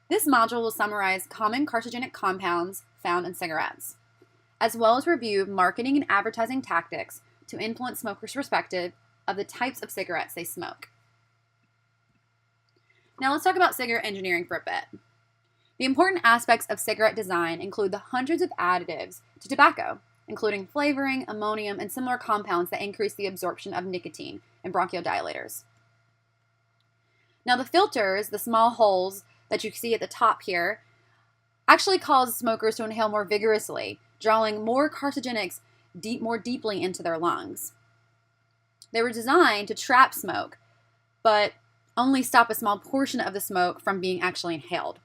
This module will summarize common carcinogenic compounds found in cigarettes, as well as review marketing and advertising tactics to influence smokers' perspective of the types of cigarettes they smoke. Now let's talk about cigarette engineering for a bit. The important aspects of cigarette design include the hundreds of additives to tobacco, including flavoring, ammonium, and similar compounds that increase the absorption of nicotine and bronchodilators. Now the filters, the small holes that you see at the top here, actually cause smokers to inhale more vigorously, drawing more carcinogens more deeply into their lungs. They were designed to trap smoke, but only stop a small portion of the smoke from being actually inhaled.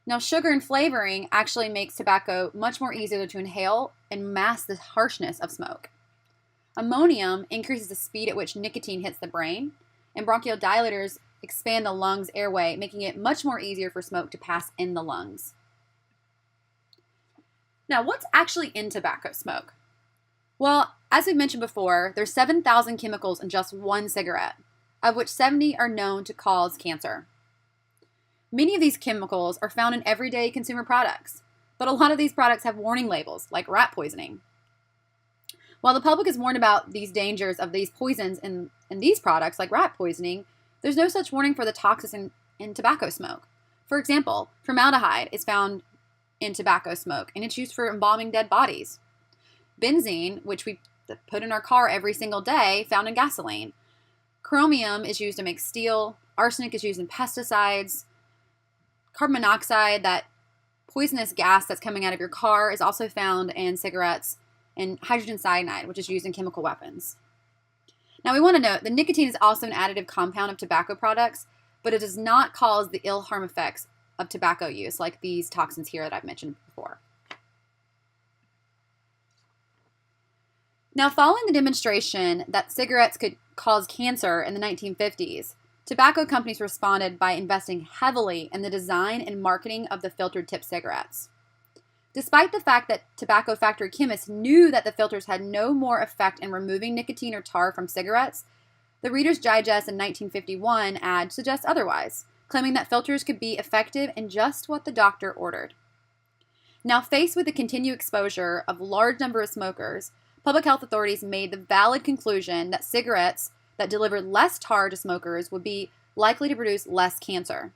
Now, sugar and flavoring actually makes tobacco much more easier to inhale and mask the harshness of smoke. Ammonium increases the speed at which nicotine hits the brain, and bronchodilators expand the lungs' airway, making it much more easier for smoke to pass in the lungs. Now, what's actually in tobacco smoke? Well, as we've mentioned before, there's 7,000 chemicals in just one cigarette, of which 70 are known to cause cancer. Many of these chemicals are found in everyday consumer products, but a lot of these products have warning labels, like rat poisoning. While the public is warned about these dangers of these poisons in these products, like rat poisoning, there's no such warning for the toxins in tobacco smoke. For example, formaldehyde is found in tobacco smoke, and it's used for embalming dead bodies. Benzene, which we put in our car every single day, found in gasoline. Chromium is used to make steel. Arsenic is used in pesticides. Carbon monoxide, that poisonous gas that's coming out of your car, is also found in cigarettes, and hydrogen cyanide, which is used in chemical weapons. Now we want to note that nicotine is also an additive compound of tobacco products, but it does not cause the ill harm effects of tobacco use, like these toxins here that I've mentioned before. Now, following the demonstration that cigarettes could cause cancer in the 1950s, tobacco companies responded by investing heavily in the design and marketing of the filtered tip cigarettes. Despite the fact that tobacco factory chemists knew that the filters had no more effect in removing nicotine or tar from cigarettes, the Reader's Digest in 1951 ad suggests otherwise, claiming that filters could be effective in just what the doctor ordered. Now, faced with the continued exposure of a large number of smokers, public health authorities made the valid conclusion that cigarettes that delivered less tar to smokers would be likely to produce less cancer,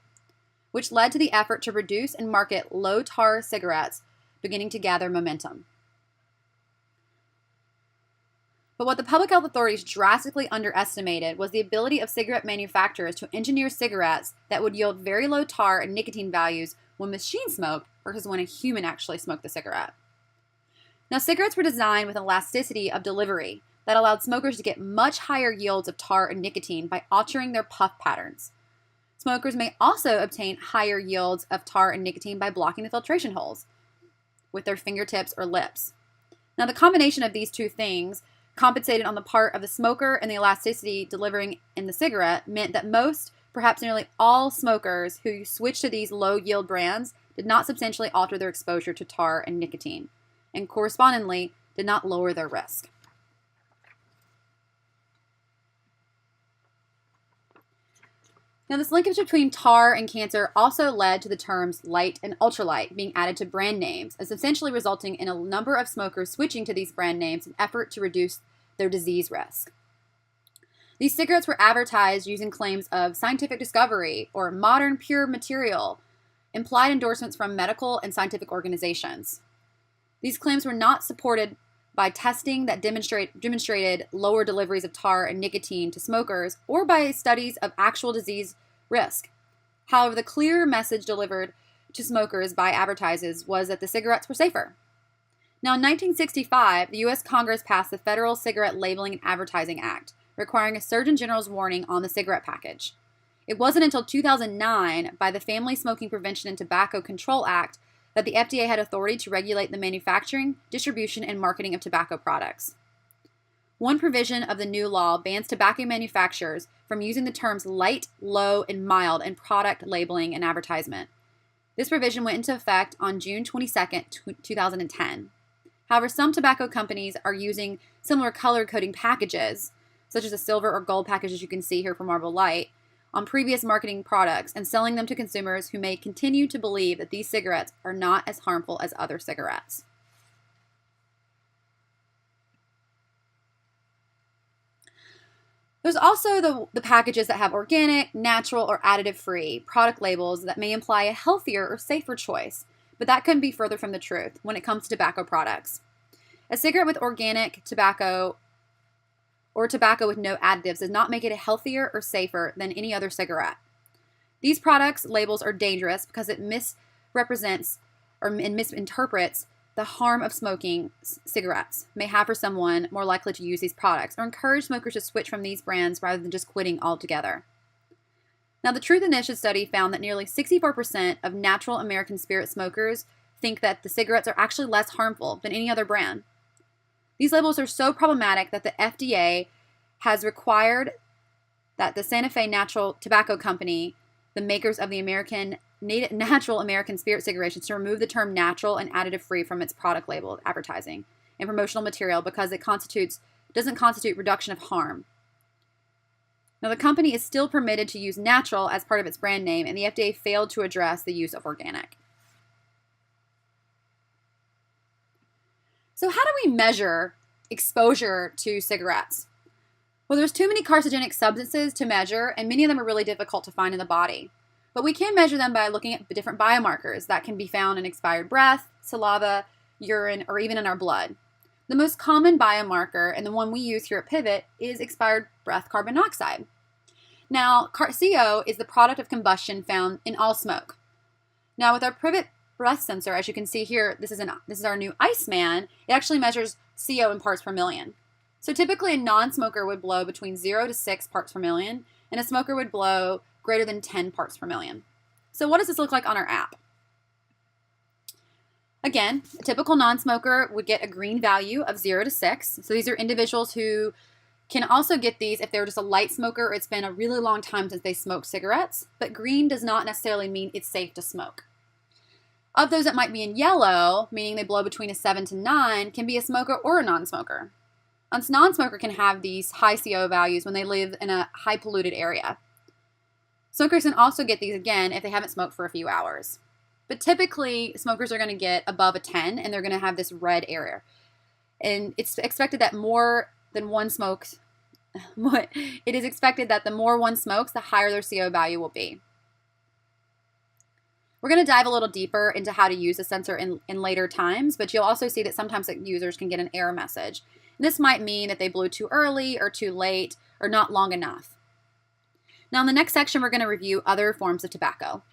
which led to the effort to produce and market low-tar cigarettes beginning to gather momentum. But what the public health authorities drastically underestimated was the ability of cigarette manufacturers to engineer cigarettes that would yield very low tar and nicotine values when machine smoked versus when a human actually smoked the cigarette. Now, cigarettes were designed with an elasticity of delivery that allowed smokers to get much higher yields of tar and nicotine by altering their puff patterns. Smokers may also obtain higher yields of tar and nicotine by blocking the filtration holes with their fingertips or lips. Now, the combination of these two things, compensated on the part of the smoker and the elasticity delivering in the cigarette, meant that most, perhaps nearly all smokers who switched to these low-yield brands did not substantially alter their exposure to tar and nicotine, and correspondingly did not lower their risk. Now, this linkage between tar and cancer also led to the terms light and ultralight being added to brand names, and essentially resulting in a number of smokers switching to these brand names in an effort to reduce their disease risk. These cigarettes were advertised using claims of scientific discovery or modern pure material, implied endorsements from medical and scientific organizations. These claims were not supported by testing that demonstrated lower deliveries of tar and nicotine to smokers, or by studies of actual disease risk. However, the clear message delivered to smokers by advertisers was that the cigarettes were safer. Now, in 1965, the U.S. Congress passed the Federal Cigarette Labeling and Advertising Act, requiring a Surgeon General's warning on the cigarette package. It wasn't until 2009, by the Family Smoking Prevention and Tobacco Control Act, that the FDA had authority to regulate the manufacturing, distribution, and marketing of tobacco products. One provision of the new law bans tobacco manufacturers from using the terms light, low, and mild in product labeling and advertisement. This provision went into effect on June 22, 2010. However, some tobacco companies are using similar color coding packages, such as the silver or gold packages you can see here for Marlboro Light, on previous marketing products and selling them to consumers who may continue to believe that these cigarettes are not as harmful as other cigarettes. There's also the packages that have organic, natural, or additive-free product labels that may imply a healthier or safer choice, but that couldn't be further from the truth when it comes to tobacco products. A cigarette with organic tobacco or tobacco with no additives does not make it healthier or safer than any other cigarette. These products' labels are dangerous because it misrepresents or misinterprets the harm of smoking cigarettes may have for someone more likely to use these products, or encourage smokers to switch from these brands rather than just quitting altogether. Now, the Truth Initiative study found that nearly 64% of natural American spirit smokers think that the cigarettes are actually less harmful than any other brand. These labels are so problematic that the FDA has required that the Santa Fe Natural Tobacco Company, the makers of the natural American spirit cigarettes, to remove the term natural and additive free from its product label advertising and promotional material because it doesn't constitute reduction of harm. Now, the company is still permitted to use natural as part of its brand name, and the FDA failed to address the use of organic. So how do we measure exposure to cigarettes? Well, there's too many carcinogenic substances to measure, and many of them are really difficult to find in the body. But we can measure them by looking at the different biomarkers that can be found in expired breath, saliva, urine, or even in our blood. The most common biomarker, and the one we use here at Pivot, is expired breath carbon monoxide. Now, CO is the product of combustion found in all smoke. Now, with our Pivot breath sensor, as you can see here, this is our new Iceman. It actually measures CO in parts per million. So typically a non-smoker would blow between 0 to 6 parts per million, and a smoker would blow greater than 10 parts per million. So what does this look like on our app? Again, a typical non-smoker would get a green value of 0 to 6. So these are individuals who can also get these if they're just a light smoker or it's been a really long time since they smoked cigarettes. But green does not necessarily mean it's safe to smoke. Of those that might be in yellow, meaning they blow between a 7 to 9, can be a smoker or a non-smoker. A non-smoker can have these high CO values when they live in a high polluted area. Smokers can also get these again if they haven't smoked for a few hours. But typically, smokers are going to get above a 10, and they're going to have this red area. And it's expected that more than one smokes, it is expected that the more one smokes, the higher their CO value will be. We're going to dive a little deeper into how to use the sensor in later times, but you'll also see that sometimes users can get an error message. And this might mean that they blew too early or too late or not long enough. Now in the next section, we're going to review other forms of tobacco.